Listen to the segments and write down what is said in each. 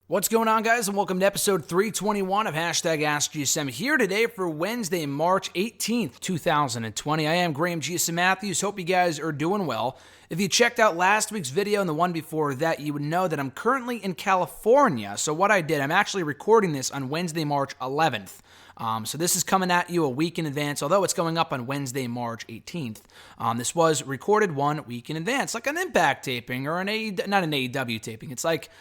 What's going on, guys, and welcome to episode 321 of #AskGSM here today for Wednesday, March 18th, 2020. I am Graham GSM Matthews. Hope you guys are doing well. If you checked out last week's video and the one before that, you would know that I'm currently in California. So what I did, I'm actually recording this on Wednesday, March 11th. So this is coming at you a week in advance, although it's going up on Wednesday, March 18th. This was recorded 1 week in advance, like an Impact taping or not an AEW taping. It's like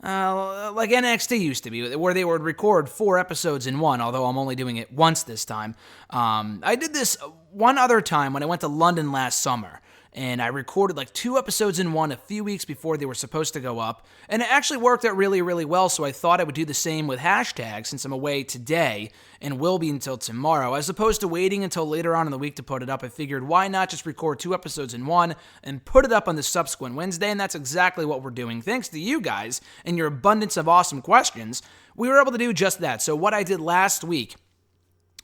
NXT used to be, where they would record 4 episodes in one, although I'm only doing it once this time. I did this one other time when I went to London last summer, and I recorded like 2 episodes in one a few weeks before they were supposed to go up, and it actually worked out really, really well, so I thought I would do the same with hashtag since I'm away today and will be until tomorrow. As opposed to waiting until later on in the week to put it up, I figured why not just record 2 episodes in one and put it up on the subsequent Wednesday, and that's exactly what we're doing. Thanks to you guys and your abundance of awesome questions, we were able to do just that. So what I did last week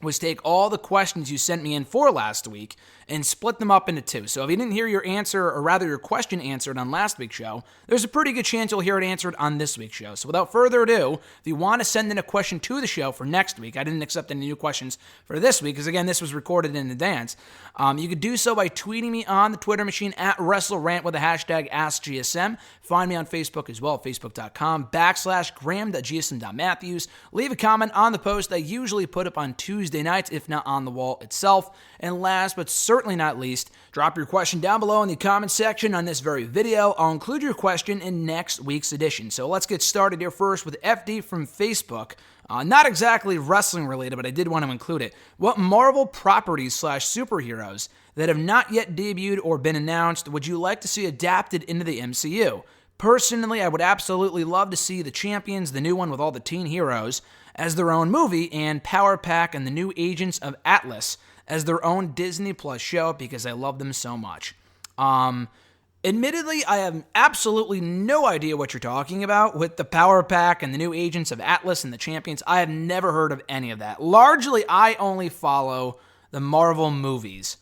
was take all the questions you sent me in for last week and split them up into 2. So if you didn't hear your answer, or rather your question answered on last week's show, there's a pretty good chance you'll hear it answered on this week's show. So without further ado, if you want to send in a question to the show for next week, I didn't accept any new questions for this week, because again, this was recorded in advance. You could do so by tweeting me on the Twitter machine at WrestleRant with the hashtag AskGSM. Find me on Facebook as well, facebook.com/Graham.GSM.Matthews. Leave a comment on the post I usually put up on Tuesday nights, if not on the wall itself. And last but certainly not least, drop your question down below in the comment section on this very video. I'll include your question in next week's edition. So let's get started here first with FD from Facebook. Not exactly wrestling related, but I did want to include it. What Marvel properties / superheroes that have not yet debuted or been announced would you like to see adapted into the MCU? Personally, I would absolutely love to see the Champions, the new one with all the teen heroes, as their own movie, and Power Pack and the new Agents of Atlas as their own Disney Plus show, because I love them so much. Admittedly, I have absolutely no idea what you're talking about with the Power Pack and the new Agents of Atlas and the Champions. I have never heard of any of that. Largely, I only follow the Marvel movies.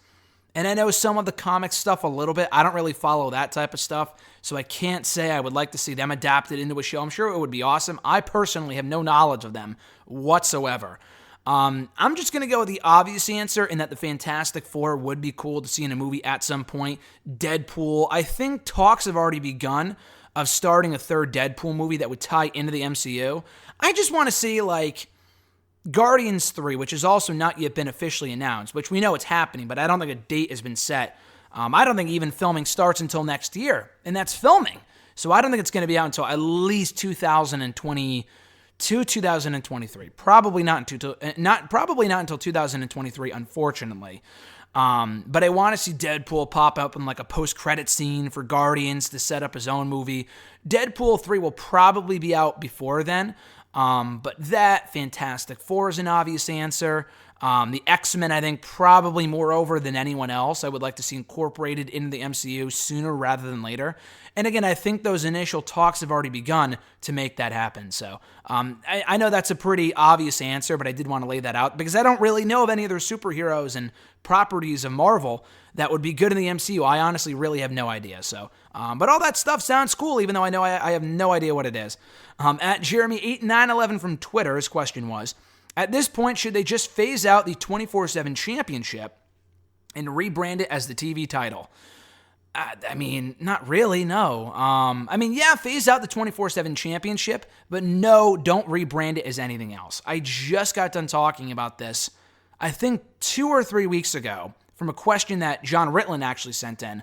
And I know some of the comic stuff a little bit. I don't really follow that type of stuff, so I can't say I would like to see them adapted into a show. I'm sure it would be awesome. I personally have no knowledge of them whatsoever. I'm just going to go with the obvious answer in that the Fantastic Four would be cool to see in a movie at some point. Deadpool. I think talks have already begun of starting a 3rd Deadpool movie that would tie into the MCU. I just want to see, like, Guardians 3, which has also not yet been officially announced, which we know it's happening, but I don't think a date has been set. I don't think even filming starts until next year, and that's filming. So I don't think it's going to be out until at least 2023. Probably not until 2023, unfortunately. But I want to see Deadpool pop up in like a post-credit scene for Guardians to set up his own movie. Deadpool 3 will probably be out before then. But that, Fantastic Four is an obvious answer. The X-Men, I think, probably moreover than anyone else, I would like to see incorporated into the MCU sooner rather than later. And again, I think those initial talks have already begun to make that happen. So I know that's a pretty obvious answer, but I did want to lay that out because I don't really know of any other superheroes and properties of Marvel that would be good in the MCU. I honestly really have no idea. So, but all that stuff sounds cool, even though I know I have no idea what it is. At Jeremy8911 from Twitter, his question was, at this point, should they just phase out the 24/7 championship and rebrand it as the TV title? I mean, not really, no. Phase out the 24/7 championship, but no, don't rebrand it as anything else. I just got done talking about this, I think 2 or 3 weeks ago, from a question that John Ritland actually sent in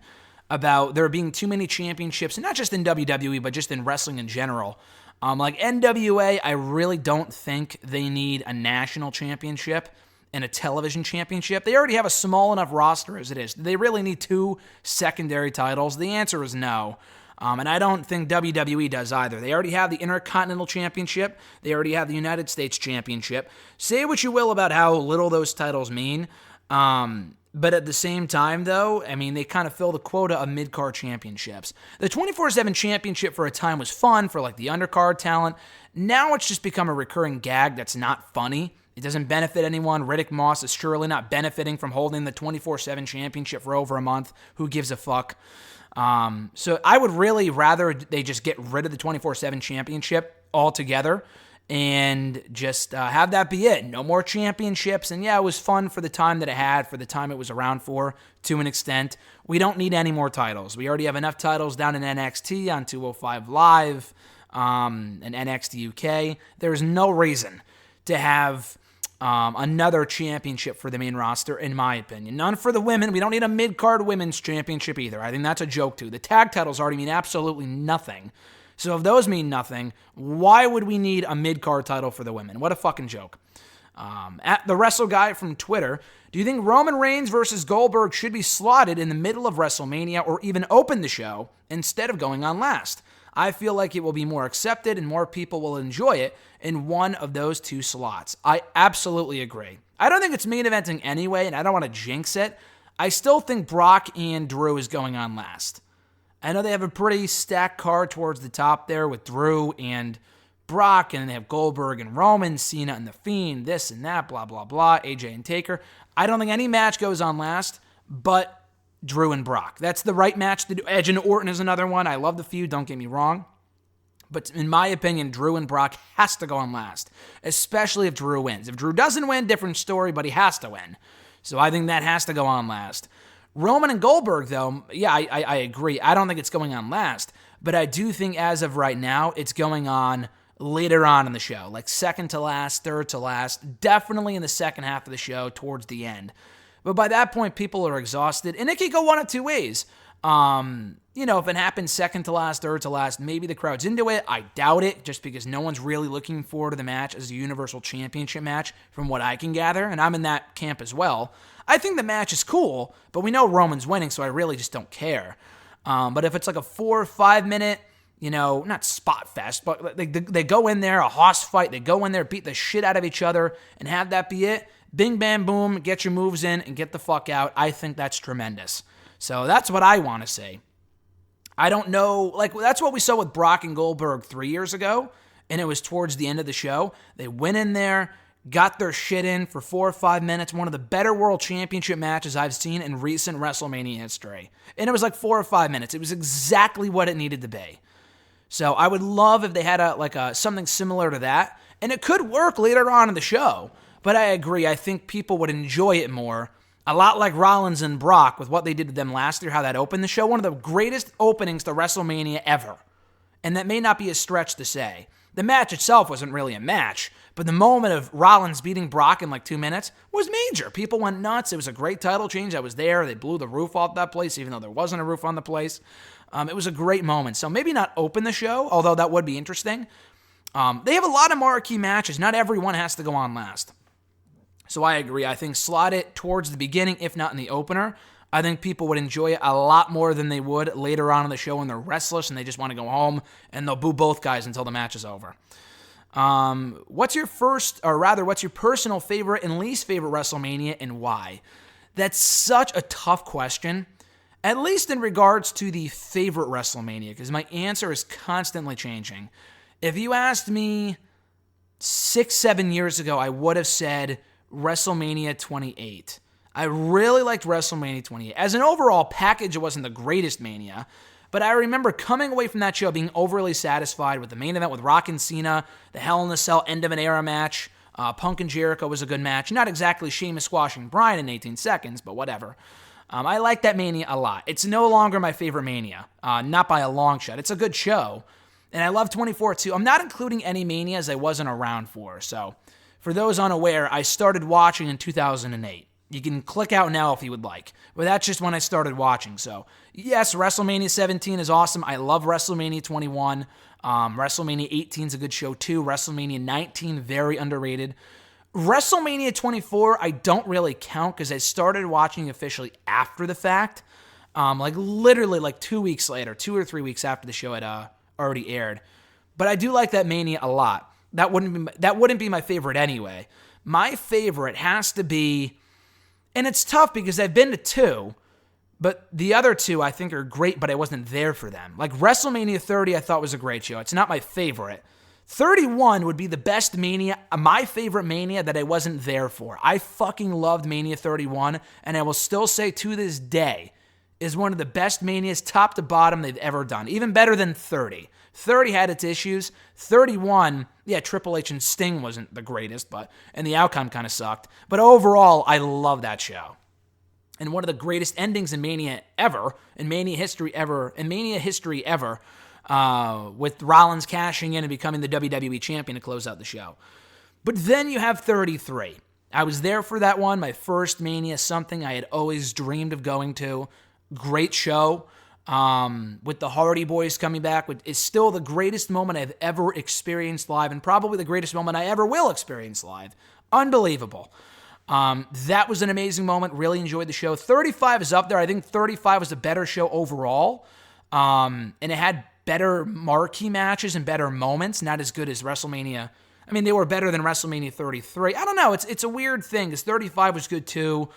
about there being too many championships, and not just in WWE, but just in wrestling in general. Like NWA, I really don't think they need a national championship and a television championship. They already have a small enough roster as it is. Do they really need 2 secondary titles? The answer is no. And I don't think WWE does either. They already have the Intercontinental Championship. They already have the United States Championship. Say what you will about how little those titles mean. But at the same time, though, I mean, they kind of fill the quota of mid-card championships. The 24/7 championship for a time was fun for, like, the undercard talent. Now it's just become a recurring gag that's not funny. It doesn't benefit anyone. Riddick Moss is surely not benefiting from holding the 24/7 championship for over a month. Who gives a fuck? So I would really rather they just get rid of the 24/7 championship all together and just have that be it. No more championships. And yeah, it was fun for the time that it had, for the time it was around for, to an extent. We don't need any more titles. We already have enough titles down in NXT on 205 Live and NXT UK. There's no reason to have another championship for the main roster, in my opinion. None for the women. We don't need a mid-card women's championship either. I think that's a joke, too. The tag titles already mean absolutely nothing. So if those mean nothing, why would we need a mid-card title for the women? What a fucking joke. At the Wrestle Guy from Twitter, do you think Roman Reigns versus Goldberg should be slotted in the middle of WrestleMania or even open the show instead of going on last? I feel like it will be more accepted and more people will enjoy it in one of those two slots. I absolutely agree. I don't think it's main eventing anyway, and I don't want to jinx it. I still think Brock and Drew is going on last. I know they have a pretty stacked card towards the top there with Drew and Brock, and they have Goldberg and Roman, Cena and The Fiend, this and that, blah, blah, blah, AJ and Taker. I don't think any match goes on last, but Drew and Brock. That's the right match to do. Edge and Orton is another one. I love the feud, don't get me wrong. But in my opinion, Drew and Brock has to go on last, especially if Drew wins. If Drew doesn't win, different story, but he has to win. So I think that has to go on last. Roman and Goldberg, though, yeah, I agree. I don't think it's going on last, but I do think as of right now, it's going on later on in the show, like second to last, third to last, definitely in the second half of the show towards the end. But by that point, people are exhausted, and it could go one of two ways. If it happens second to last, third to last, maybe the crowd's into it. I doubt it, just because no one's really looking forward to the match as a Universal Championship match, from what I can gather, and I'm in that camp as well. I think the match is cool, but we know Roman's winning, so I really just don't care. But if it's like a 4 or 5 minute, not spot fest, but they go in there, a hoss fight, they go in there, beat the shit out of each other, and have that be it. Bing, bam, boom, get your moves in, and get the fuck out. I think that's tremendous. So that's what I want to say. I don't know, that's what we saw with Brock and Goldberg 3 years ago, and it was towards the end of the show. They went in there, got their shit in for 4 or 5 minutes, one of the better World Championship matches I've seen in recent WrestleMania history. And it was like 4 or 5 minutes. It was exactly what it needed to be. So I would love if they had something similar to that, and it could work later on in the show. But I agree, I think people would enjoy it more. A lot like Rollins and Brock with what they did to them last year, how that opened the show. One of the greatest openings to WrestleMania ever. And that may not be a stretch to say. The match itself wasn't really a match, but the moment of Rollins beating Brock in like 2 minutes was major. People went nuts. It was a great title change. I was there. They blew the roof off that place, even though there wasn't a roof on the place. It was a great moment. So maybe not open the show, although that would be interesting. They have a lot of marquee matches. Not everyone has to go on last. So I agree. I think slot it towards the beginning, if not in the opener. I think people would enjoy it a lot more than they would later on in the show when they're restless and they just want to go home, and they'll boo both guys until the match is over. What's your personal favorite and least favorite WrestleMania, and why? That's such a tough question, at least in regards to the favorite WrestleMania, because my answer is constantly changing. If you asked me 6-7 years ago, I would have said WrestleMania 28. I really liked WrestleMania 28. As an overall package, it wasn't the greatest Mania, but I remember coming away from that show being overly satisfied with the main event with Rock and Cena, the Hell in a Cell end of an era match. Punk and Jericho was a good match. Not exactly Sheamus squashing Bryan in 18 seconds, but whatever. I like that Mania a lot. It's no longer my favorite Mania, not by a long shot. It's a good show, and I love 24 too. I'm not including any Manias I wasn't around for, so for those unaware, I started watching in 2008. You can click out now if you would like, but that's just when I started watching. So, yes, WrestleMania 17 is awesome. I love WrestleMania 21. WrestleMania 18 is a good show too. WrestleMania 19, very underrated. WrestleMania 24, I don't really count because I started watching officially after the fact. Literally 2 weeks later, 2 or 3 weeks after the show had already aired. But I do like that Mania a lot. That wouldn't be my favorite anyway. My favorite has to be, and it's tough because I've been to 2, but the other 2 I think are great, but I wasn't there for them. Like WrestleMania 30 I thought was a great show. It's not my favorite. 31 would be the best Mania, my favorite Mania that I wasn't there for. I fucking loved Mania 31, and I will still say to this day is one of the best Manias top to bottom they've ever done. Even better than 30. 30 had its issues. 31, yeah, Triple H and Sting wasn't the greatest, and the outcome kind of sucked. But overall, I love that show. And one of the greatest endings in Mania ever, with Rollins cashing in and becoming the WWE champion to close out the show. But then you have 33. I was there for that one, my first Mania, something I had always dreamed of going to. Great show. With the Hardy Boys coming back, is still the greatest moment I've ever experienced live, and probably the greatest moment I ever will experience live. Unbelievable. That was an amazing moment. Really enjoyed the show. 35 is up there. I think 35 was a better show overall. And it had better marquee matches and better moments. Not as good as WrestleMania. I mean, they were better than WrestleMania 33. I don't know. It's a weird thing, because 35 was good too,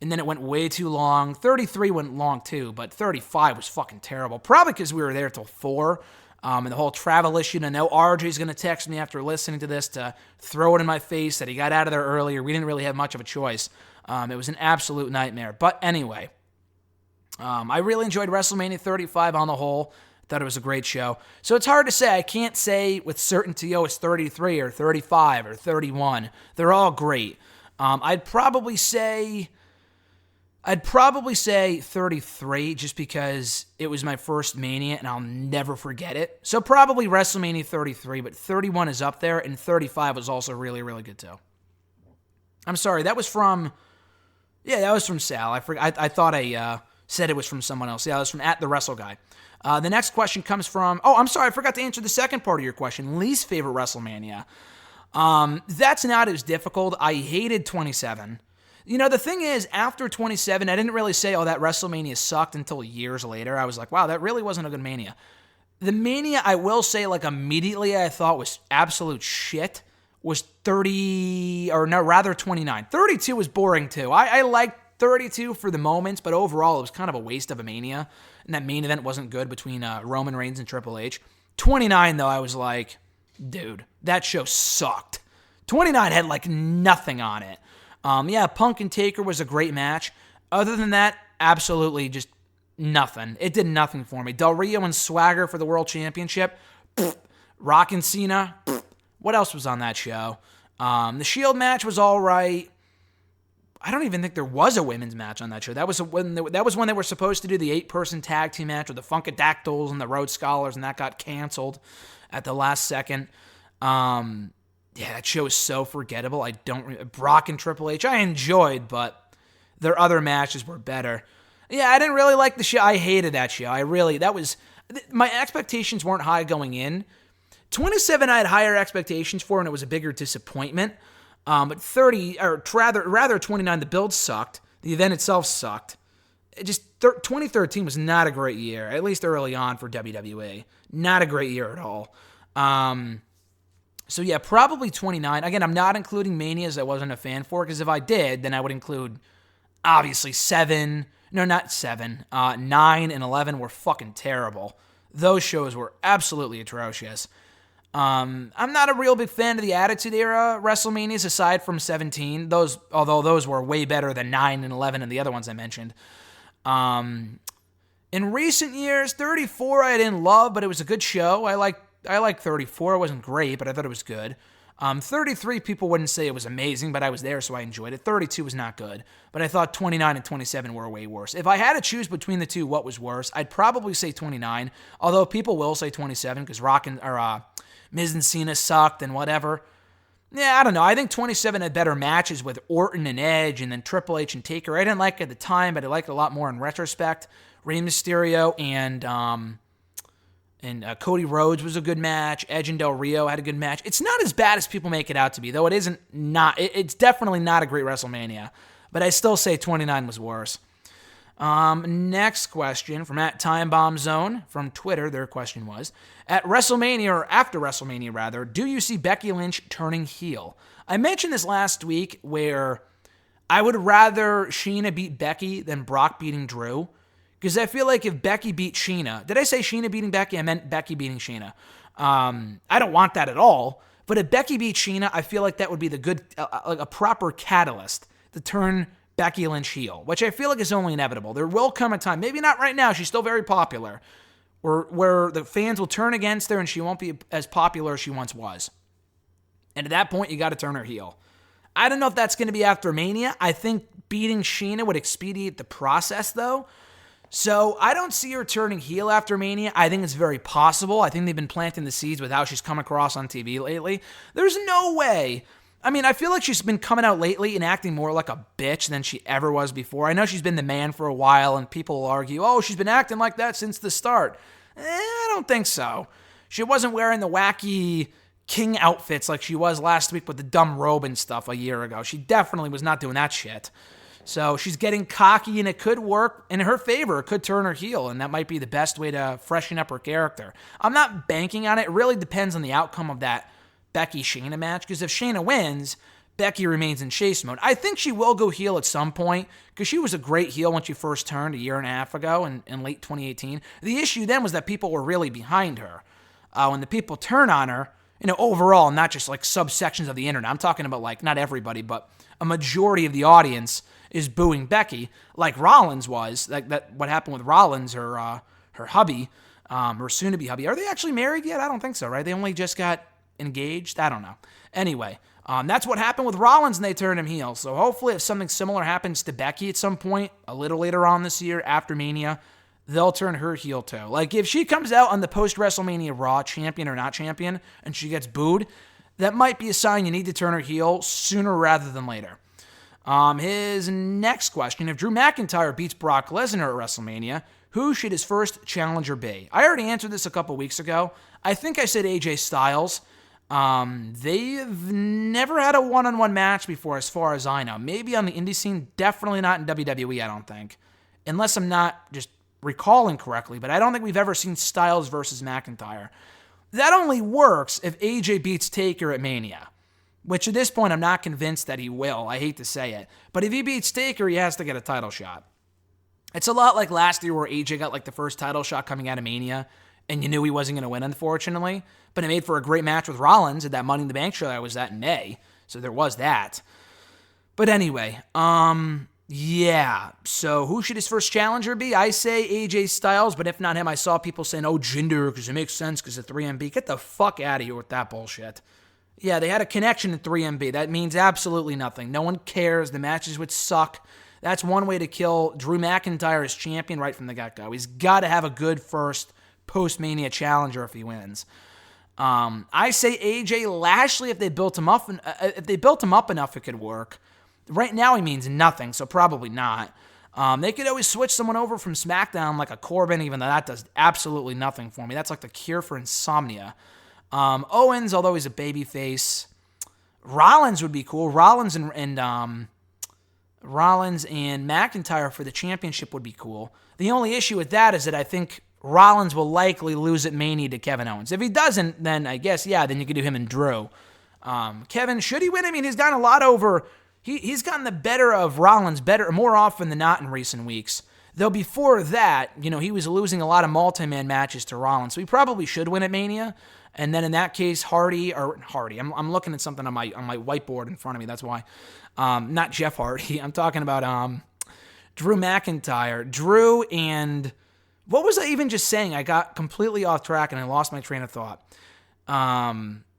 and then it went way too long. 33 went long too, but 35 was fucking terrible. Probably because we were there till 4. And the whole travel issue. And I know RJ's going to text me after listening to this to throw it in my face that he got out of there earlier. We didn't really have much of a choice. It was an absolute nightmare. But anyway, I really enjoyed WrestleMania 35 on the whole. Thought it was a great show. So it's hard to say. I can't say with certainty, it's 33 or 35 or 31. They're all great. I'd probably say 33 just because it was my first Mania and I'll never forget it. So probably WrestleMania 33, but 31 is up there, and 35 was also really, really good too. I'm sorry, that was from Sal. I thought I said it was from someone else. Yeah, it was from @TheWrestleGuy. The next question comes from, I'm sorry, I forgot to answer the second part of your question. Least favorite WrestleMania. That's not as difficult. I hated 27. The thing is, after 27, I didn't really say, that WrestleMania sucked until years later. I was like, wow, that really wasn't a good Mania. The Mania, I will say, immediately I thought was absolute shit, was 29. 32 was boring, too. I liked 32 for the moments, but overall, it was kind of a waste of a Mania, and that main event wasn't good between Roman Reigns and Triple H. 29, though, I was like, dude, that show sucked. 29 had, nothing on it. Punk and Taker was a great match. Other than that, absolutely just nothing. It did nothing for me. Del Rio and Swagger for the World Championship. Rock and Cena. What else was on that show? The Shield match was all right. I don't even think there was a women's match on that show. That was when they were supposed to do the 8-person tag team match with the Funkadactyls and the Rhodes Scholars, and that got canceled at the last second. Yeah, that show is so forgettable. Brock and Triple H, I enjoyed, but their other matches were better. Yeah, I didn't really like the show. I hated that show. My expectations weren't high going in. 27, I had higher expectations for, and it was a bigger disappointment. But 30, or rather 29, the build sucked. The event itself sucked. 2013 was not a great year, at least early on for WWE. Not a great year at all. So yeah, probably 29. Again, I'm not including Manias I wasn't a fan for, because if I did, then I would include, obviously, 9 and 11 were fucking terrible. Those shows were absolutely atrocious. I'm not a real big fan of the Attitude Era WrestleManias, aside from 17. Although those were way better than 9 and 11 and the other ones I mentioned. In recent years, 34 I didn't love, but it was a good show. I liked 34. It wasn't great, but I thought it was good. 33, people wouldn't say it was amazing, but I was there, so I enjoyed it. 32 was not good, but I thought 29 and 27 were way worse. If I had to choose between the two, what was worse, I'd probably say 29, although people will say 27 because Miz and Cena sucked and whatever. Yeah, I don't know. I think 27 had better matches with Orton and Edge, and then Triple H and Taker. I didn't like it at the time, but I liked it a lot more in retrospect. Rey Mysterio and Cody Rhodes was a good match. Edge and Del Rio had a good match. It's not as bad as people make it out to be, though it's definitely not a great WrestleMania. But I still say 29 was worse. Next question from @TimeBombZone from Twitter. Their question was, at WrestleMania, or after WrestleMania rather, do you see Becky Lynch turning heel? I mentioned this last week where I would rather Sheena beat Becky than Brock beating Drew. Because I feel like if Becky beat Sheena... Did I say Sheena beating Becky? I meant Becky beating Sheena. I don't want that at all. But if Becky beat Sheena, I feel like that would be a proper catalyst to turn Becky Lynch heel, which I feel like is only inevitable. There will come a time, maybe not right now, she's still very popular, where the fans will turn against her and she won't be as popular as she once was. And at that point, you got to turn her heel. I don't know if that's going to be after Mania. I think beating Shayna would expedite the process, though. So I don't see her turning heel after Mania. I think it's very possible. I think they've been planting the seeds with how she's come across on TV lately. There's no way. I mean, I feel like she's been coming out lately and acting more like a bitch than she ever was before. I know she's been the man for a while, and people will argue, oh, she's been acting like that since the start. I don't think so. She wasn't wearing the wacky king outfits like she was last week with the dumb robe and stuff a year ago. She definitely was not doing that shit. So she's getting cocky, and it could work in her favor. It could turn her heel, and that might be the best way to freshen up her character. I'm not banking on it. It really depends on the outcome of that Becky-Shayna match, because if Shayna wins, Becky remains in chase mode. I think she will go heel at some point, because she was a great heel when she first turned a year and a half ago in late 2018. The issue then was that people were really behind her. When the people turn on her, overall, not just like subsections of the internet, I'm talking about like not everybody, but a majority of the audience is booing Becky, like Rollins was. That what happened with Rollins, her hubby, or soon-to-be hubby. Are they actually married yet? I don't think so, right? They only just got engaged? I don't know. Anyway, that's what happened with Rollins, and they turned him heel. So hopefully if something similar happens to Becky at some point, a little later on this year, after Mania, they'll turn her heel too. Like if she comes out on the post-WrestleMania Raw, champion or not champion, and she gets booed, that might be a sign you need to turn her heel sooner rather than later. His next question, if Drew McIntyre beats Brock Lesnar at WrestleMania, who should his first challenger be? I already answered this a couple weeks ago. I think I said AJ Styles. They've never had a one-on-one match before, as far as I know. Maybe on the indie scene, definitely not in WWE, I don't think. Unless I'm not just recalling correctly, but I don't think we've ever seen Styles versus McIntyre. That only works if AJ beats Taker at Mania, which at this point I'm not convinced that he will. I hate to say it. But if he beats Taker, he has to get a title shot. It's a lot like last year where AJ got like the first title shot coming out of Mania, and you knew he wasn't going to win, unfortunately. But it made for a great match with Rollins at that Money in the Bank show I was at in May. So there was that. But anyway, yeah. So who should his first challenger be? I say AJ Styles, but if not him, I saw people saying, oh, Jinder, because it makes sense because of 3MB. Get the fuck out of here with that bullshit. Yeah, they had a connection in 3MB. That means absolutely nothing. No one cares. The matches would suck. That's one way to kill Drew McIntyre as champion right from the get-go. He's got to have a good first post-Mania challenger if he wins. I say AJ Lashley if they built him up. If they built him up enough, it could work. Right now, he means nothing, so probably not. They could always switch someone over from SmackDown like a Corbin, even though that does absolutely nothing for me. That's like the cure for insomnia. Owens, although he's a babyface. Rollins would be cool. Rollins and McIntyre for the championship would be cool. The only issue with that is that I think Rollins will likely lose at Mania to Kevin Owens. If he doesn't, then I guess, yeah, then you could do him and Drew. Kevin, should he win? I mean, he's gotten a lot over. He's gotten the better of Rollins more often than not in recent weeks. Though before that, he was losing a lot of multi-man matches to Rollins, so he probably should win at Mania. And then in that case, Hardy, I'm looking at something on my whiteboard in front of me, that's why. Not Jeff Hardy, I'm talking about Drew McIntyre. Drew and, what was I even just saying? I got completely off track and I lost my train of thought.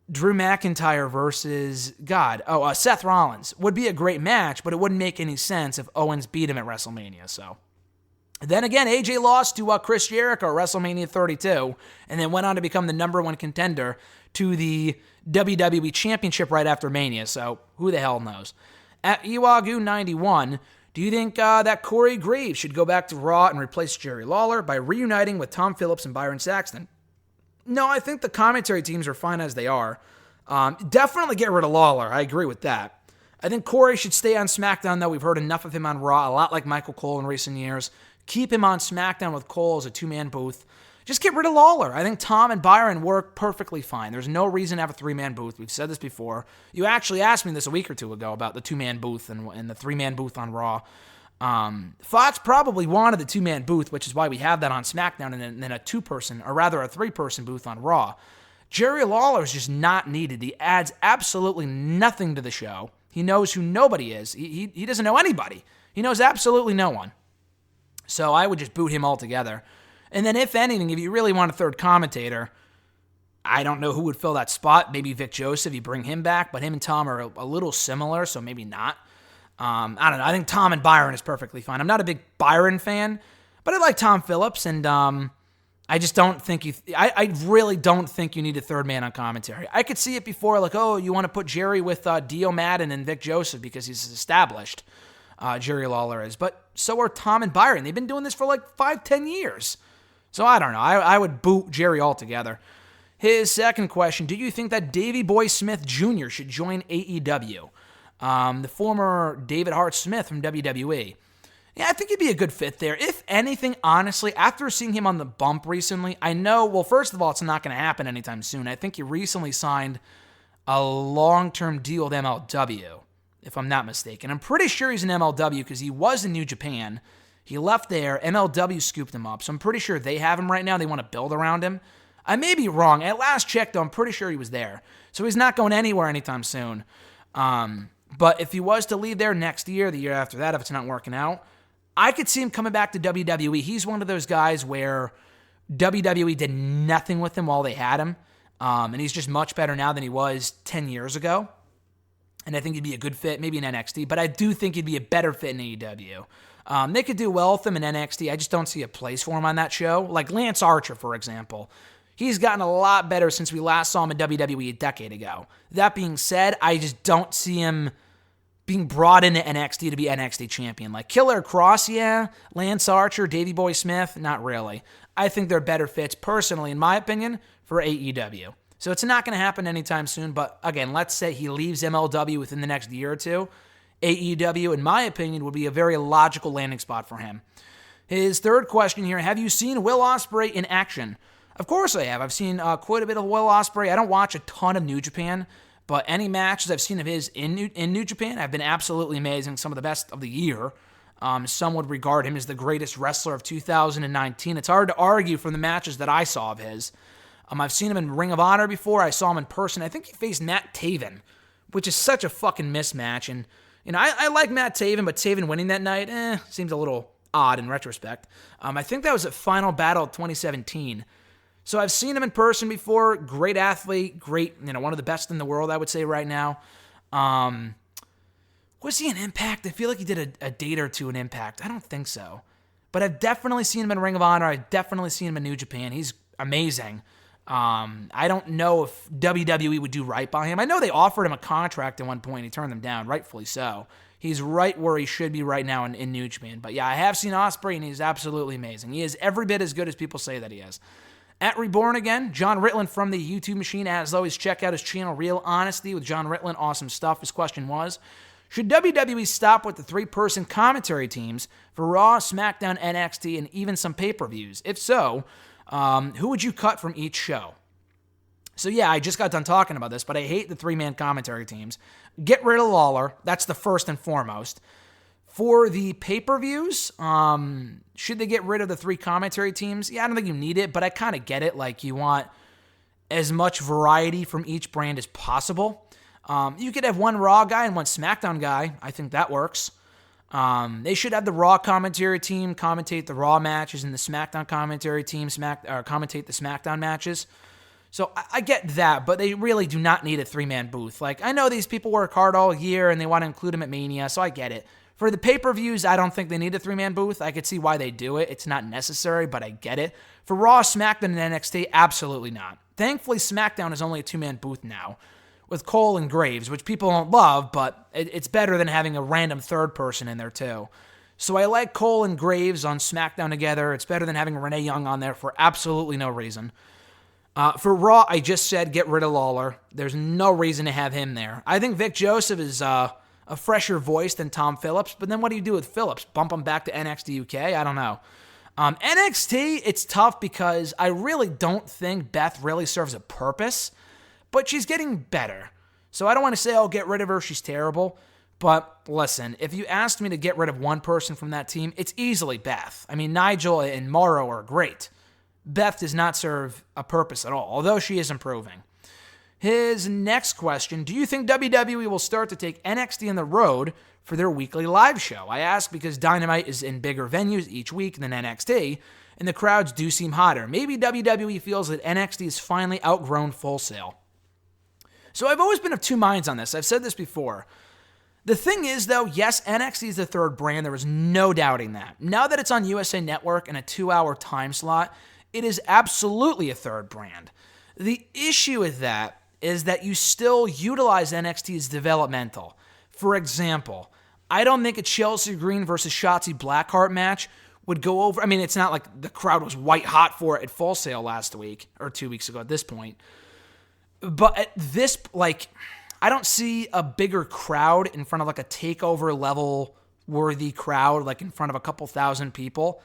Drew McIntyre versus, Seth Rollins would be a great match, but it wouldn't make any sense if Owens beat him at WrestleMania, so. Then again, AJ lost to Chris Jericho at WrestleMania 32, and then went on to become the number one contender to the WWE Championship right after Mania, so who the hell knows. At Iwagu91, do you think that Corey Graves should go back to Raw and replace Jerry Lawler by reuniting with Tom Phillips and Byron Saxton? No, I think the commentary teams are fine as they are. Definitely get rid of Lawler. I agree with that. I think Corey should stay on SmackDown, though. We've heard enough of him on Raw, a lot like Michael Cole in recent years. Keep him on SmackDown with Cole as a two-man booth. Just get rid of Lawler. I think Tom and Byron work perfectly fine. There's no reason to have a three-man booth. We've said this before. You actually asked me this a week or two ago about the two-man booth and the three-man booth on Raw. Fox probably wanted the two-man booth, which is why we have that on SmackDown, and then a two-person, or rather a three-person booth on Raw. Jerry Lawler is just not needed. He adds absolutely nothing to the show. He knows who nobody is. He doesn't know anybody. He knows absolutely no one. So I would just boot him altogether. And then if anything, if you really want a third commentator, I don't know who would fill that spot. Maybe Vic Joseph, you bring him back, but him and Tom are a little similar, so maybe not. I don't know. I think Tom and Byron is perfectly fine. I'm not a big Byron fan, but I like Tom Phillips, and I just don't think I really don't think you need a third man on commentary. I could see it before, like, oh, you want to put Jerry with Dio Madden and Vic Joseph because he's established. Jerry Lawler is, but so are Tom and Byron. They've been doing this for like 5-10 years. So I don't know. I would boot Jerry altogether. His second question, do you think that Davey Boy Smith Jr. should join AEW? The former David Hart Smith from WWE. Yeah, I think he'd be a good fit there. If anything, honestly, after seeing him on the bump recently, I know, well, first of all, it's not going to happen anytime soon. I think he recently signed a long-term deal with MLW, if I'm not mistaken. I'm pretty sure he's in MLW because he was in New Japan. He left there. MLW scooped him up, so I'm pretty sure they have him right now. They want to build around him. I may be wrong. At last check, though, I'm pretty sure he was there. So he's not going anywhere anytime soon. But if he was to leave there next year, the year after that, if it's not working out, I could see him coming back to WWE. He's one of those guys where WWE did nothing with him while they had him. And he's just much better now than he was 10 years ago. And I think he'd be a good fit, maybe in NXT. But I do think he'd be a better fit in AEW. They could do well with him in NXT. I just don't see a place for him on that show. Like Lance Archer, for example. He's gotten a lot better since we last saw him in WWE a decade ago. That being said, I just don't see him being brought into NXT to be NXT champion. Like Killer Cross, yeah. Lance Archer, Davey Boy Smith, not really. I think they're better fits, personally, in my opinion, for AEW. So it's not going to happen anytime soon. But again, let's say he leaves MLW within the next year or two. AEW, in my opinion, would be a very logical landing spot for him. His third question here, have you seen Will Ospreay in action? Of course I have. I've seen quite a bit of Will Ospreay. I don't watch a ton of New Japan, but any matches I've seen of his in New Japan have been absolutely amazing, some of the best of the year. Some would regard him as the greatest wrestler of 2019. It's hard to argue from the matches that I saw of his. I've seen him in Ring of Honor before. I saw him in person. I think he faced Matt Taven, which is such a fucking mismatch. And I like Matt Taven, but Taven winning that night, seems a little odd in retrospect. I think that was at Final Battle of 2017. So I've seen him in person before. Great athlete, great, one of the best in the world, I would say right now. Was he in Impact? I feel like he did a date or two in Impact. I don't think so. But I've definitely seen him in Ring of Honor. I've definitely seen him in New Japan. He's amazing. I don't know if WWE would do right by him. I know they offered him a contract at one point. He turned them down, rightfully so. He's right where he should be right now in New Japan. But yeah, I have seen Ospreay, and he's absolutely amazing. He is every bit as good as people say that he is. At Reborn Again, John Ritland from the YouTube machine. As always, check out his channel, Real Honesty with John Ritland. Awesome stuff. His question was, should WWE stop with the 3-person commentary teams for Raw, SmackDown, NXT, and even some pay-per-views? If so, who would you cut from each show? So yeah, I just got done talking about this, but I hate the 3-man commentary teams. Get rid of Lawler. That's the first and foremost. For the pay-per-views, should they get rid of the 3 commentary teams? Yeah, I don't think you need it, but I kind of get it. Like, you want as much variety from each brand as possible. You could have one Raw guy and one SmackDown guy. I think that works. They should have the Raw commentary team commentate the Raw matches and the SmackDown commentary team commentate the SmackDown matches. So I get that, but they really do not need a 3-man booth. Like, I know these people work hard all year and they want to include them at Mania, so I get it. For the pay-per-views, I don't think they need a 3-man booth. I could see why they do it. It's not necessary, but I get it. For Raw, SmackDown, and NXT, absolutely not. Thankfully, SmackDown is only a 2-man booth now, with Cole and Graves, which people don't love, but it's better than having a random third person in there, too. So I like Cole and Graves on SmackDown together. It's better than having Renee Young on there for absolutely no reason. For Raw, I just said get rid of Lawler. There's no reason to have him there. I think Vic Joseph is a fresher voice than Tom Phillips, but then what do you do with Phillips? Bump him back to NXT UK? I don't know. NXT, it's tough because I really don't think Beth really serves a purpose, but she's getting better. So I don't want to say, oh, get rid of her, she's terrible. But listen, if you asked me to get rid of one person from that team, it's easily Beth. I mean, Nigel and Morrow are great. Beth does not serve a purpose at all, although she is improving. His next question, do you think WWE will start to take NXT on the road for their weekly live show? I ask because Dynamite is in bigger venues each week than NXT, and the crowds do seem hotter. Maybe WWE feels that NXT has finally outgrown Full Sail. So I've always been of two minds on this. I've said this before. The thing is, though, yes, NXT is the third brand. There is no doubting that. Now that it's on USA Network in a 2-hour time slot, it is absolutely a third brand. The issue with that is that you still utilize NXT as developmental. For example, I don't think a Chelsea Green versus Shotzi Blackheart match would go over. I mean, it's not like the crowd was white hot for it at Full Sail last week or 2 weeks ago at this point. But at this, I don't see a bigger crowd in front of like a takeover level worthy crowd, like in front of a couple thousand people.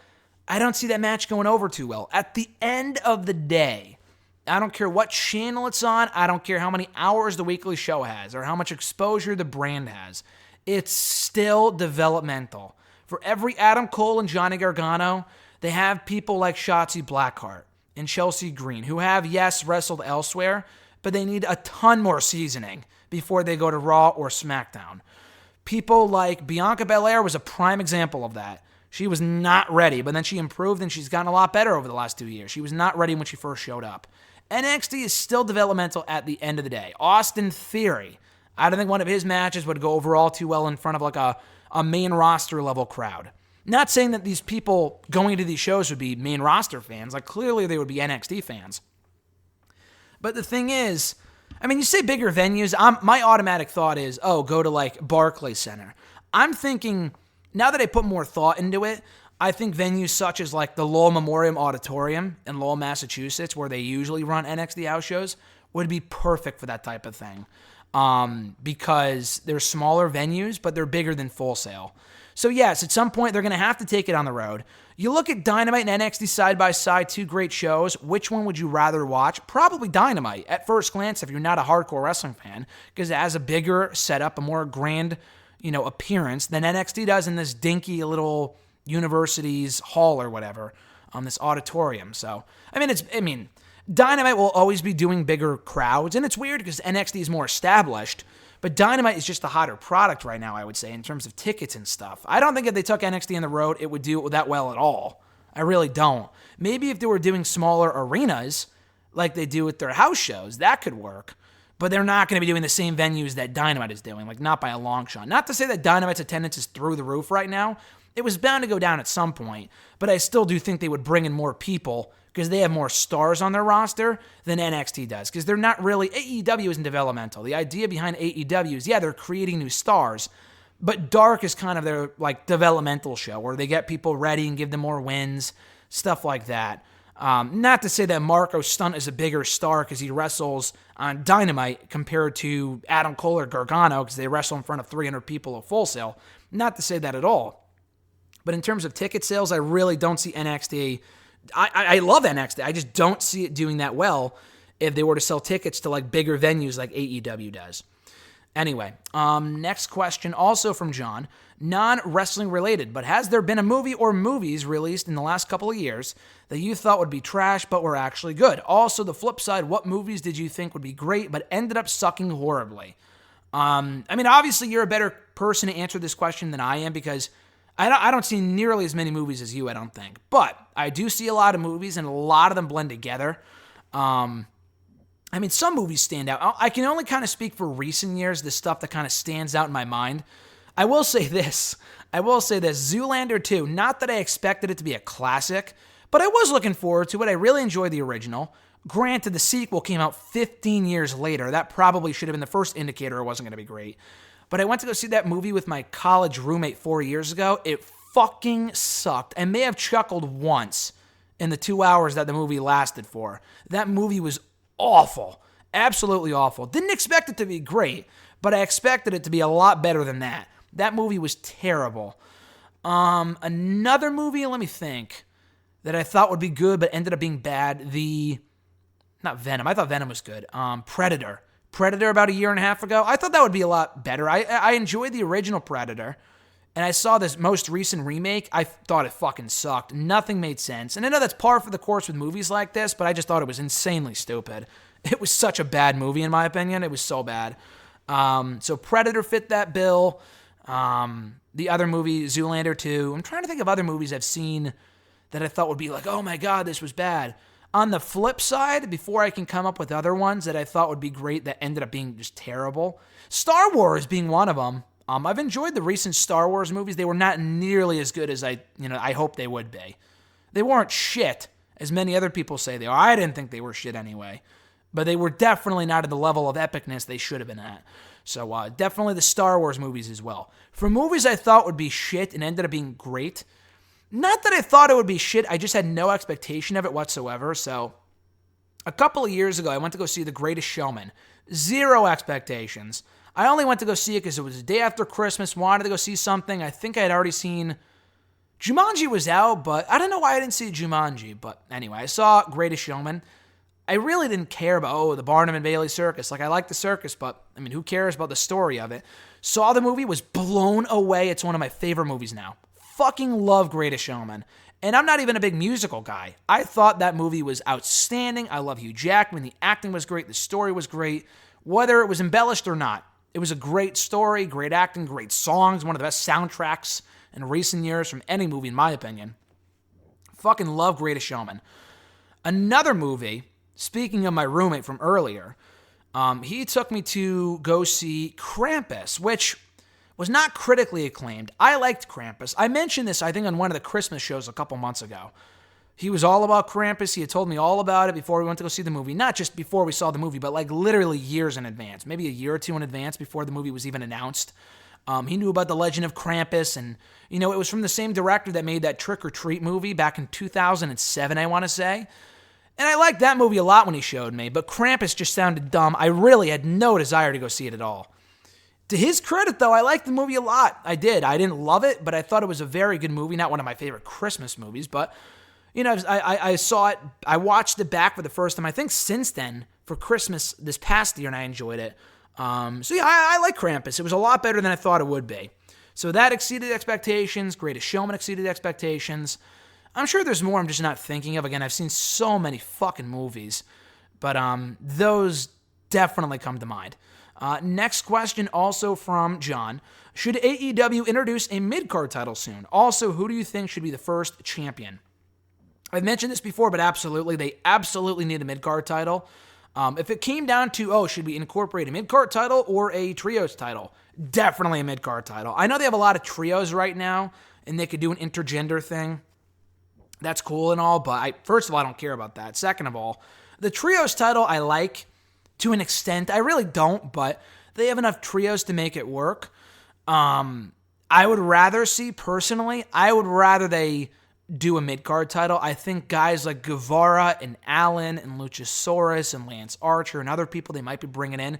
I don't see that match going over too well. At the end of the day, I don't care what channel it's on. I don't care how many hours the weekly show has or how much exposure the brand has. It's still developmental. For every Adam Cole and Johnny Gargano, they have people like Shotzi Blackheart and Chelsea Green who have, yes, wrestled elsewhere, but they need a ton more seasoning before they go to Raw or SmackDown. People like Bianca Belair was a prime example of that. She was not ready, but then she improved and she's gotten a lot better over the last 2 years. She was not ready when she first showed up. NXT is still developmental at the end of the day. Austin Theory, I don't think one of his matches would go over all too well in front of like a main roster level crowd. Not saying that these people going to these shows would be main roster fans. Like clearly they would be NXT fans. But the thing is, I mean, you say bigger venues. My automatic thought is, go to like Barclays Center. I'm thinking, now that I put more thought into it, I think venues such as like the Lowell Memorial Auditorium in Lowell, Massachusetts, where they usually run NXT house shows, would be perfect for that type of thing. Because they're smaller venues, but they're bigger than Full Sail. So yes, at some point they're going to have to take it on the road. You look at Dynamite and NXT side by side, two great shows. Which one would you rather watch? Probably Dynamite at first glance if you're not a hardcore wrestling fan, because it has a bigger setup, a more grand, appearance than NXT does in this dinky little university's hall or whatever, this auditorium. So, Dynamite will always be doing bigger crowds, and it's weird because NXT is more established, but Dynamite is just a hotter product right now, I would say, in terms of tickets and stuff. I don't think if they took NXT on the road, it would do that well at all. I really don't. Maybe if they were doing smaller arenas, like they do with their house shows, that could work. But they're not going to be doing the same venues that Dynamite is doing, like not by a long shot. Not to say that Dynamite's attendance is through the roof right now. It was bound to go down at some point, but I still do think they would bring in more people because they have more stars on their roster than NXT does, because they're not really, AEW isn't developmental. The idea behind AEW is, they're creating new stars, but Dark is kind of their like developmental show where they get people ready and give them more wins, stuff like that. Not to say that Marco Stunt is a bigger star because he wrestles on Dynamite compared to Adam Cole or Gargano because they wrestle in front of 300 people at Full Sail. Not to say that at all. But in terms of ticket sales, I really don't see NXT. I love NXT. I just don't see it doing that well if they were to sell tickets to like bigger venues like AEW does. Anyway, next question also from John. Non-wrestling related, but has there been a movie or movies released in the last couple of years that you thought would be trash but were actually good? Also, the flip side, what movies did you think would be great but ended up sucking horribly? Obviously you're a better person to answer this question than I am because I don't see nearly as many movies as you, I don't think. But I do see a lot of movies, and a lot of them blend together. Some movies stand out. I can only kind of speak for recent years, the stuff that kind of stands out in my mind. I will say this. Zoolander 2, not that I expected it to be a classic, but I was looking forward to it. I really enjoyed the original. Granted, the sequel came out 15 years later. That probably should have been the first indicator it wasn't going to be great. But I went to go see that movie with my college roommate 4 years ago. It fucking sucked. I may have chuckled once in the 2 hours that the movie lasted for. That movie was awful. Absolutely awful. Didn't expect it to be great, but I expected it to be a lot better than that. That movie was terrible. Another movie, let me think, that I thought would be good but ended up being bad. Not Venom. I thought Venom was good. Predator. Predator about a year and a half ago. I thought that would be a lot better. I enjoyed the original Predator, and I saw this most recent remake. I thought it fucking sucked. Nothing made sense. And I know that's par for the course with movies like this, but I just thought it was insanely stupid. It was such a bad movie, in my opinion. It was so bad. So Predator fit that bill. The other movie, Zoolander 2. I'm trying to think of other movies I've seen that I thought would be like, oh my God, this was bad. On the flip side, before I can come up with other ones that I thought would be great that ended up being just terrible, Star Wars being one of them. I've enjoyed the recent Star Wars movies. They were not nearly as good as I hoped they would be. They weren't shit, as many other people say they are. I didn't think they were shit anyway. But they were definitely not at the level of epicness they should have been at. So definitely the Star Wars movies as well. For movies I thought would be shit and ended up being great, not that I thought it would be shit, I just had no expectation of it whatsoever. So a couple of years ago, I went to go see The Greatest Showman. Zero expectations. I only went to go see it because it was the day after Christmas, wanted to go see something. I think I had already seen Jumanji was out, but I don't know why I didn't see Jumanji. But anyway, I saw Greatest Showman. I really didn't care about, the Barnum and Bailey circus. Like, I like the circus, but, who cares about the story of it? Saw the movie, was blown away. It's one of my favorite movies now. Fucking love Greatest Showman. And I'm not even a big musical guy. I thought that movie was outstanding. I love Hugh Jackman. The acting was great. The story was great. Whether it was embellished or not, it was a great story, great acting, great songs, one of the best soundtracks in recent years from any movie, in my opinion. Fucking love Greatest Showman. Another movie, speaking of my roommate from earlier, he took me to go see Krampus, which was not critically acclaimed. I liked Krampus. I mentioned this, I think, on one of the Christmas shows a couple months ago. He was all about Krampus. He had told me all about it before we went to go see the movie. Not just before we saw the movie, but like literally years in advance. Maybe a year or two in advance before the movie was even announced. He knew about the legend of Krampus, and, it was from the same director that made that Trick or Treat movie back in 2007, I want to say. And I liked that movie a lot when he showed me, but Krampus just sounded dumb. I really had no desire to go see it at all. To his credit, though, I liked the movie a lot. I did. I didn't love it, but I thought it was a very good movie. Not one of my favorite Christmas movies, but, I saw it. I watched it back for the first time, I think, since then, for Christmas this past year, and I enjoyed it. I like Krampus. It was a lot better than I thought it would be. So that exceeded expectations. Greatest Showman exceeded expectations. I'm sure there's more I'm just not thinking of. Again, I've seen so many fucking movies, but those definitely come to mind. Next question, also from John. Should AEW introduce a mid-card title soon? Also, who do you think should be the first champion? I've mentioned this before, but absolutely, they absolutely need a mid-card title. If it came down to, should we incorporate a mid-card title or a trios title? Definitely a mid-card title. I know they have a lot of trios right now, and they could do an intergender thing. That's cool and all, but first of all, I don't care about that. Second of all, the trios title I like to an extent. I really don't, but they have enough trios to make it work. I would rather they do a mid-card title. I think guys like Guevara and Allen and Luchasaurus and Lance Archer and other people they might be bringing in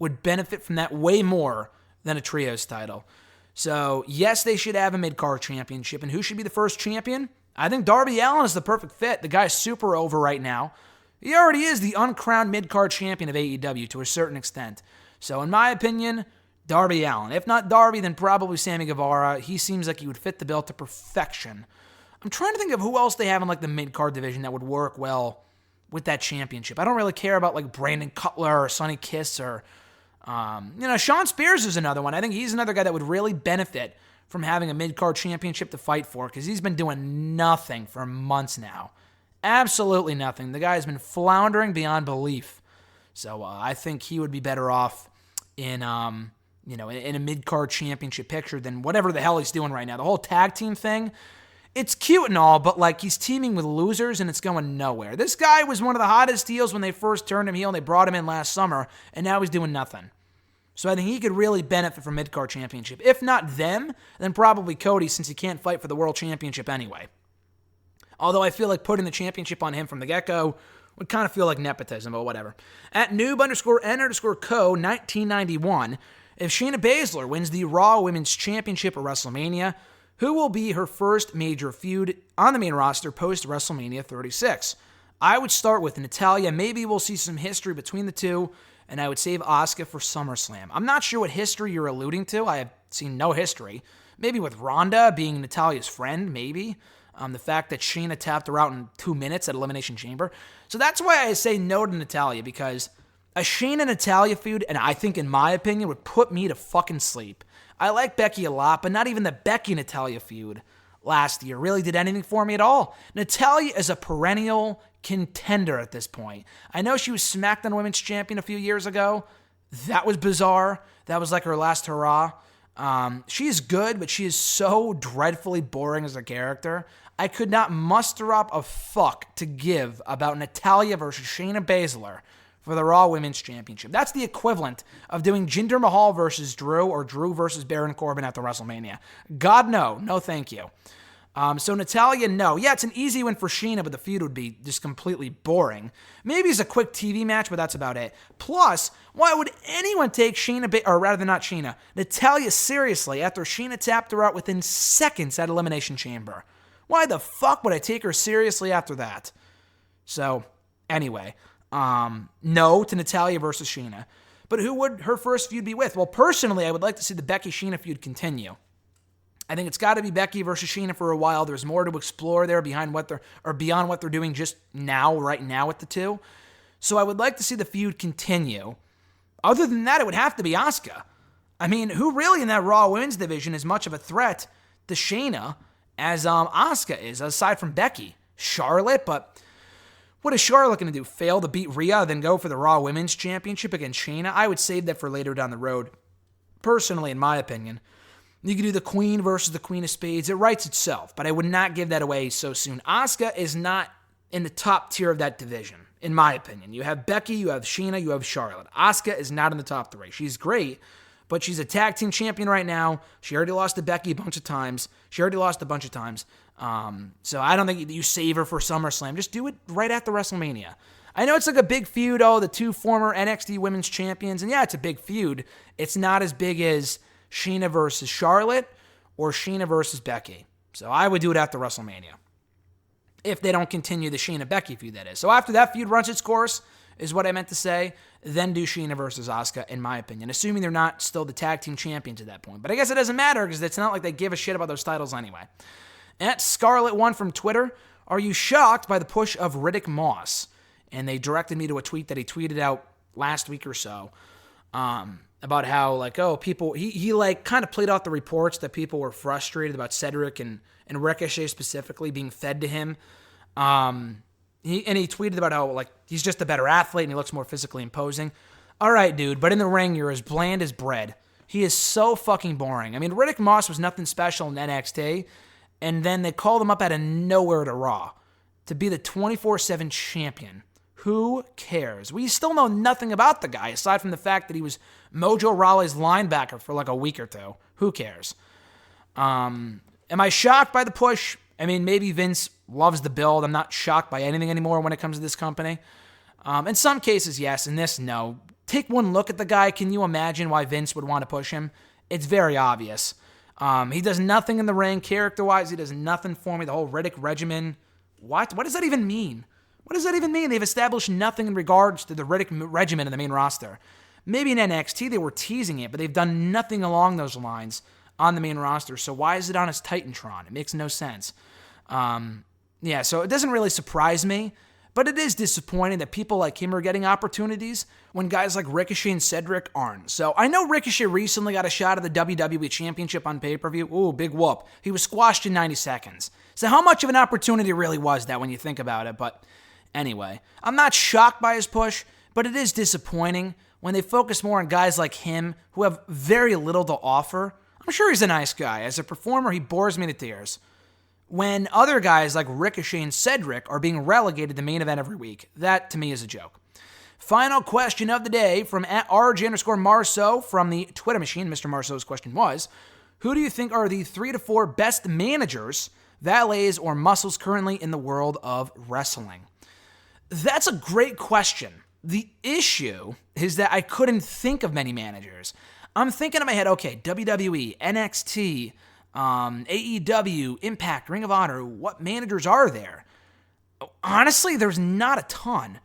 would benefit from that way more than a trios title. So, yes, they should have a mid-card championship. And who should be the first champion? I think Darby Allin is the perfect fit. The guy's super over right now. He already is the uncrowned mid-card champion of AEW to a certain extent. So, in my opinion, Darby Allin. If not Darby, then probably Sammy Guevara. He seems like he would fit the bill to perfection. I'm trying to think of who else they have in the mid-card division that would work well with that championship. I don't really care about Brandon Cutler or Sonny Kiss or, Sean Spears is another one. I think he's another guy that would really benefit from having a mid-card championship to fight for because he's been doing nothing for months now. Absolutely nothing. The guy's been floundering beyond belief. So I think he would be better off in a mid-card championship picture than whatever the hell he's doing right now. The whole tag team thing, it's cute and all, but he's teaming with losers and it's going nowhere. This guy was one of the hottest heels when they first turned him heel and they brought him in last summer, and now he's doing nothing. So I think he could really benefit from mid-card championship. If not them, then probably Cody, since he can't fight for the world championship anyway. Although I feel like putting the championship on him from the get-go would kind of feel like nepotism, but whatever. At noob_n_co 1991, if Shayna Baszler wins the Raw Women's Championship at WrestleMania, who will be her first major feud on the main roster post-WrestleMania 36? I would start with Natalya. Maybe we'll see some history between the two, and I would save Asuka for SummerSlam. I'm not sure what history you're alluding to. I have seen no history. Maybe with Ronda being Natalya's friend, maybe. The fact that Shayna tapped her out in 2 minutes at Elimination Chamber. So that's why I say no to Natalya, because a Shayna-Natalya feud, and I think in my opinion, would put me to fucking sleep. I like Becky a lot, but not even the Becky-Natalya feud last year really did anything for me at all. Natalya is a perennial contender at this point. I know she was SmackDown Women's Champion a few years ago. That was bizarre. That was like her last hurrah. She is good, but she is so dreadfully boring as a character. I could not muster up a fuck to give about Natalya versus Shayna Baszler for the Raw Women's Championship. That's the equivalent of doing Jinder Mahal versus Drew or Drew versus Baron Corbin at the WrestleMania. God, no. No, thank you. So Natalya, no. Yeah, it's an easy win for Sheena, but the feud would be just completely boring. Maybe it's a quick TV match, but that's about it. Plus, why would anyone take Natalya seriously after Sheena tapped her out within seconds at Elimination Chamber? Why the fuck would I take her seriously after that? So, anyway, no to Natalya versus Sheena. But who would her first feud be with? Well, personally, I would like to see the Becky-Sheena feud continue. I think it's got to be Becky versus Sheena for a while. There's more to explore there beyond what they're doing just now, right now with the two. So I would like to see the feud continue. Other than that, it would have to be Asuka. I mean, who really in that Raw Women's division is much of a threat to Shayna as Asuka is, aside from Becky? Charlotte, but what is Charlotte going to do? Fail to beat Rhea, then go for the Raw Women's Championship against Shayna? I would save that for later down the road, personally, in my opinion. You could do the Queen versus the Queen of Spades. It writes itself, but I would not give that away so soon. Asuka is not in the top tier of that division, in my opinion. You have Becky, you have Sheena, you have Charlotte. Asuka is not in the top three. She's great, but she's a tag team champion right now. She already lost to Becky a bunch of times. So I don't think you save her for SummerSlam. Just do it right after WrestleMania. I know it's like a big feud, the two former NXT Women's Champions, and yeah, it's a big feud. It's not as big as Sheena versus Charlotte or Sheena versus Becky. So I would do it after WrestleMania. If they don't continue the Sheena-Becky feud, that is. So after that feud runs its course, is what I meant to say, then do Sheena versus Asuka, in my opinion, assuming they're not still the tag team champions at that point. But I guess it doesn't matter because it's not like they give a shit about those titles anyway. At Scarlet1 from Twitter, are you shocked by the push of Riddick Moss? And they directed me to a tweet that he tweeted out last week or so. About how, people, he kind of played out the reports that people were frustrated about Cedric and Ricochet specifically being fed to him. He tweeted about how, he's just a better athlete and he looks more physically imposing. All right, dude, but in the ring, you're as bland as bread. He is so fucking boring. I mean, Riddick Moss was nothing special in NXT, and then they called him up out of nowhere to Raw to be the 24/7 champion. Who cares? We still know nothing about the guy, aside from the fact that he was Mojo Rawley's linebacker for a week or two. Who cares? Am I shocked by the push? I mean, maybe Vince loves the build. I'm not shocked by anything anymore when it comes to this company. In some cases, yes. In this, no. Take one look at the guy. Can you imagine why Vince would want to push him? It's very obvious. He does nothing in the ring. Character-wise, he does nothing for me. The whole Riddick regimen. What? What does that even mean? What does that even mean? They've established nothing in regards to the Riddick regimen in the main roster. Maybe in NXT they were teasing it, but they've done nothing along those lines on the main roster. So why is it on his Titantron? It makes no sense. So it doesn't really surprise me, but it is disappointing that people like him are getting opportunities when guys like Ricochet and Cedric aren't. So I know Ricochet recently got a shot at the WWE Championship on pay-per-view. Ooh, big whoop. He was squashed in 90 seconds. So how much of an opportunity really was that when you think about it? But anyway, I'm not shocked by his push, but it is disappointing when they focus more on guys like him who have very little to offer. I'm sure he's a nice guy. As a performer, he bores me to tears. When other guys like Ricochet and Cedric are being relegated to main event every week, that to me is a joke. Final question of the day from @RJ_Marceau from the Twitter machine. Mr. Marceau's question was, who do you think are the 3 to 4 best managers, valets, or muscles currently in the world of wrestling? That's a great question. The issue is that I couldn't think of many managers. I'm thinking in my head, okay, WWE, NXT, AEW, Impact, Ring of Honor, what managers are there? Honestly, there's not a ton.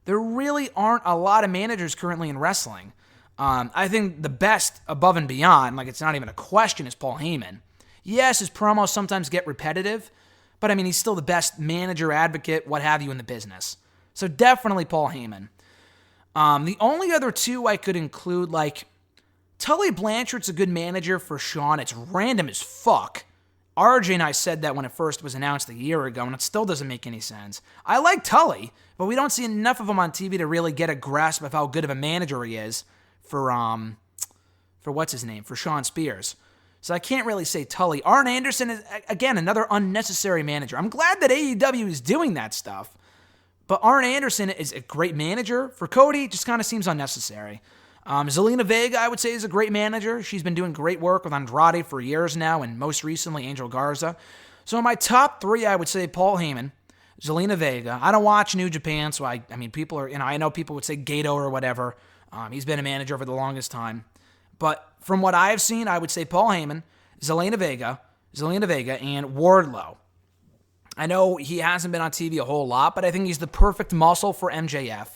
There really aren't a lot of managers currently in wrestling. I think the best above and beyond, it's not even a question, is Paul Heyman. Yes, his promos sometimes get repetitive, but I mean, he's still the best manager, advocate, what have you in the business. So definitely Paul Heyman. The only other two I could include, Tully Blanchard's a good manager for Sean. It's random as fuck. RJ and I said that when it first was announced a year ago, and it still doesn't make any sense. I like Tully, but we don't see enough of him on TV to really get a grasp of how good of a manager he is for what's his name, for Sean Spears. So I can't really say Tully. Arn Anderson is, again, another unnecessary manager. I'm glad that AEW is doing that stuff, but Arn Anderson is a great manager. For Cody, it just kind of seems unnecessary. Zelina Vega, I would say, is a great manager. She's been doing great work with Andrade for years now, and most recently, Angel Garza. So in my top 3, I would say Paul Heyman, Zelina Vega. I don't watch New Japan, so I mean, people are, I know people would say Gato or whatever. He's been a manager for the longest time. But from what I've seen, I would say Paul Heyman, Zelina Vega, and Wardlow. I know he hasn't been on TV a whole lot, but I think he's the perfect muscle for MJF.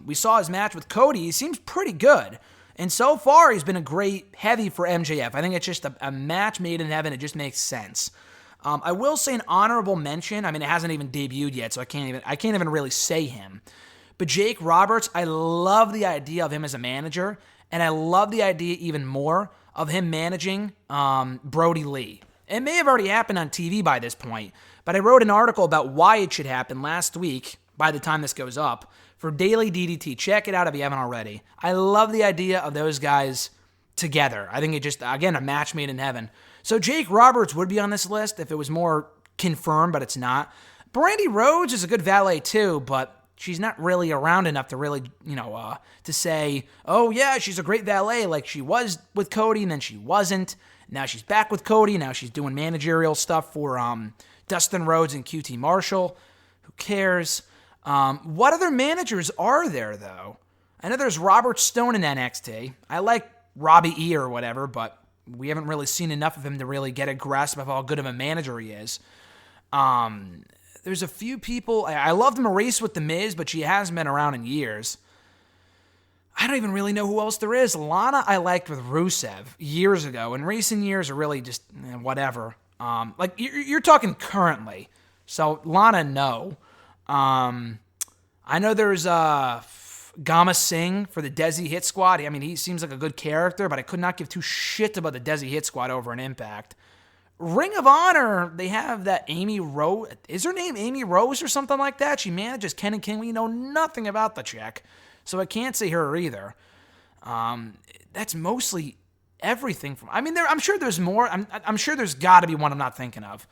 We saw his match with Cody. He seems pretty good. And so far, he's been a great heavy for MJF. I think it's just a match made in heaven. It just makes sense. I will say an honorable mention. I mean, it hasn't even debuted yet, so I can't even really say him. But Jake Roberts, I love the idea of him as a manager, and I love the idea even more of him managing Brody Lee. It may have already happened on TV by this point, but I wrote an article about why it should happen last week, by the time this goes up, for Daily DDT. Check it out if you haven't already. I love the idea of those guys together. I think it just, again, a match made in heaven. So Jake Roberts would be on this list if it was more confirmed, but it's not. Brandy Rhodes is a good valet too, but she's not really around enough to really, to say, oh yeah, she's a great valet like she was with Cody and then she wasn't. Now she's back with Cody. Now she's doing managerial stuff for Dustin Rhodes and QT Marshall. Who cares? What other managers are there, though? I know there's Robert Stone in NXT. I like Robbie E or whatever, but we haven't really seen enough of him to really get a grasp of how good of a manager he is. There's a few people. I loved Maurice with The Miz, but she hasn't been around in years. I don't even really know who else there is. Lana I liked with Rusev years ago. In recent years are really just whatever. Like you're talking currently. So Lana, no. I know there's Gama Singh for the Desi Hit Squad. I mean, he seems like a good character, but I could not give two shits about the Desi Hit Squad over an Impact. Ring of Honor, they have that Amy Rose. Is her name Amy Rose or something like that? She manages Ken and King. We know nothing about the chick, so I can't say her either. That's mostly everything from. I mean, I'm sure there's more. I'm sure there's got to be one I'm not thinking of.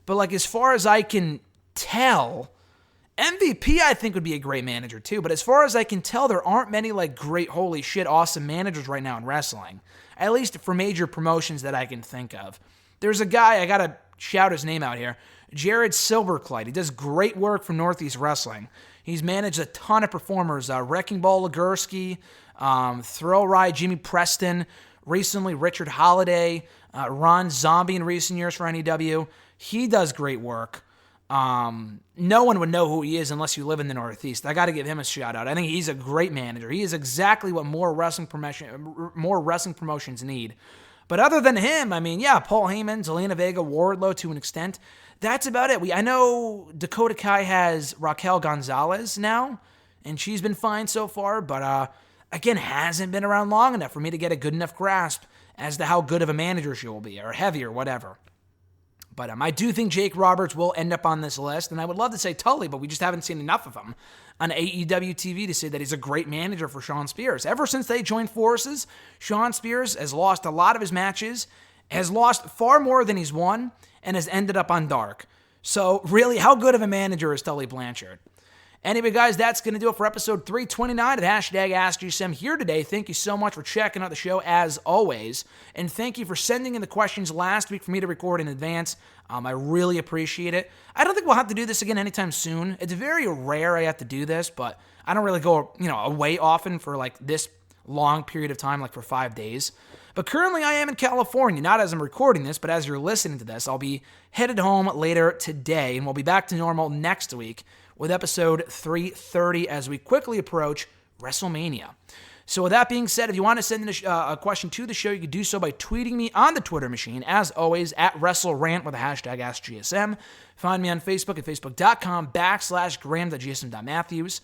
But like as far as I can tell, MVP I think would be a great manager too. But as far as I can tell, there aren't many like great, holy shit, awesome managers right now in wrestling. At least for major promotions that I can think of. There's a guy, I gotta shout his name out here, Jared Silverclight. He does great work for Northeast Wrestling. He's managed a ton of performers. Wrecking Ball Legursky, Thrill Ride Jimmy Preston, recently Richard Holiday, Ron Zombie in recent years for NEW. He does great work. No one would know who he is unless you live in the Northeast. I got to give him a shout out. I think he's a great manager. He is exactly what more wrestling promotions need. But other than him, I mean, yeah, Paul Heyman, Zelina Vega, Wardlow to an extent. That's about it. I know Dakota Kai has Raquel Gonzalez now, and she's been fine so far, but again, hasn't been around long enough for me to get a good enough grasp as to how good of a manager she will be, or heavy, or whatever. But I do think Jake Roberts will end up on this list, and I would love to say Tully, but we just haven't seen enough of him on AEW TV to say that he's a great manager for Sean Spears. Ever since they joined forces, Sean Spears has lost a lot of his matches, has lost far more than he's won, and has ended up on Dark. So really, how good of a manager is Tully Blanchard? Anyway, guys, that's going to do it for episode 329 of #AskGSM here today. Thank you so much for checking out the show, as always. And thank you for sending in the questions last week for me to record in advance. I really appreciate it. I don't think we'll have to do this again anytime soon. It's very rare I have to do this, but I don't really go, away often for like this long period of time, like for 5 days. But currently I am in California, not as I'm recording this, but as you're listening to this. I'll be headed home later today, and we'll be back to normal next week with episode 330 as we quickly approach WrestleMania. So with that being said, if you want to send in a question to the show, you can do so by tweeting me on the Twitter machine, as always, at WrestleRant with the hashtag AskGSM. Find me on Facebook at facebook.com/graham.gsm.matthews.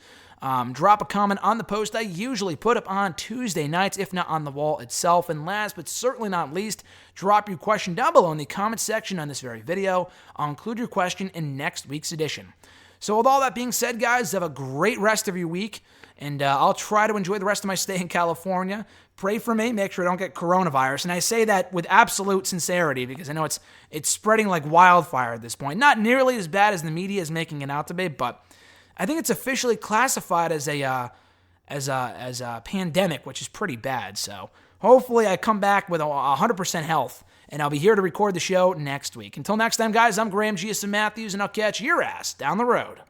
Drop a comment on the post I usually put up on Tuesday nights, if not on the wall itself. And last but certainly not least, drop your question down below in the comment section on this very video. I'll include your question in next week's edition. So with all that being said, guys, have a great rest of your week, and I'll try to enjoy the rest of my stay in California. Pray for me, make sure I don't get coronavirus. And I say that with absolute sincerity because I know it's spreading like wildfire at this point. Not nearly as bad as the media is making it out to be, but I think it's officially classified as a pandemic, which is pretty bad. So hopefully I come back with 100% health, and I'll be here to record the show next week. Until next time, guys, I'm Graham GSM Matthews, and I'll catch your ass down the road.